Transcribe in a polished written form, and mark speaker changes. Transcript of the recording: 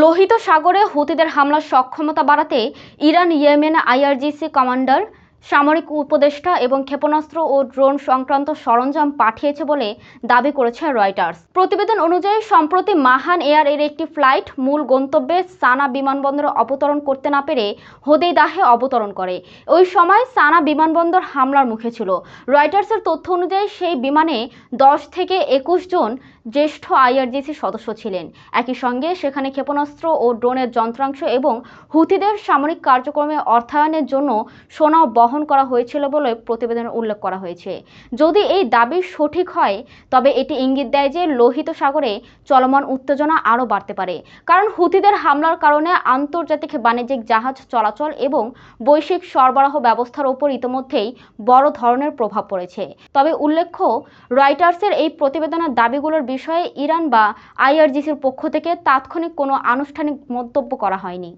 Speaker 1: লোহিত সাগরে হুতিদের হামলার সক্ষমতা বাড়াতে ইরান ইয়েমেন আইআরজিসি কমান্ডার, সামরিক উপদেষ্টা এবং ক্ষেপণাস্ত্র ও ড্রোন সংক্রান্ত সরঞ্জাম পাঠিয়েছে বলে দাবি করেছে রয়টার্স। প্রতিবেদন অনুযায়ী সম্প্রতি মাহান এয়ার এর একটি ফ্লাইট মূল গন্তব্যে সানা বিমানবন্দরে অবতরণ করতে না পেরে হোদেইদাহে অবতরণ করে। ওই সময় সানা বিমানবন্দর হামলার মুখে ছিল। রয়টার্সের তথ্য অনুযায়ী সেই বিমানে 10 থেকে 21 জন জ্যেষ্ঠ আইআরজিসি সদস্য ছিলেন। একই সঙ্গে সেখানে ক্ষেপণাস্ত্র ও ড্রোনের যন্ত্রাংশ এবং হুতিদের সামরিক কার্যক্রমে অর্থায়নের জন্য সোনাও বহন করা হয়েছিল বলে প্রতিবেদনে উল্লেখ করা হয়েছে। যদি এই দাবি সঠিক হয় তবে এটি ইঙ্গিত দেয় যে লোহিত সাগরে চলমান উত্তেজনা আরও বাড়তে পারে, কারণ হুতিদের হামলার কারণে আন্তর্জাতিক বাণিজ্যিক জাহাজ চলাচল এবং বৈশ্বিক সরবরাহ ব্যবস্থার উপর ইতিমধ্যেই বড় ধরনের প্রভাব পড়েছে। তবে উল্লেখ্য, রয়টার্সের এই প্রতিবেদনের দাবিগুলোর বিষয়ে ইরান বা আইআরজিসির পক্ষ থেকে তাৎক্ষণিক কোনো আনুষ্ঠানিক মন্তব্য করা হয়নি।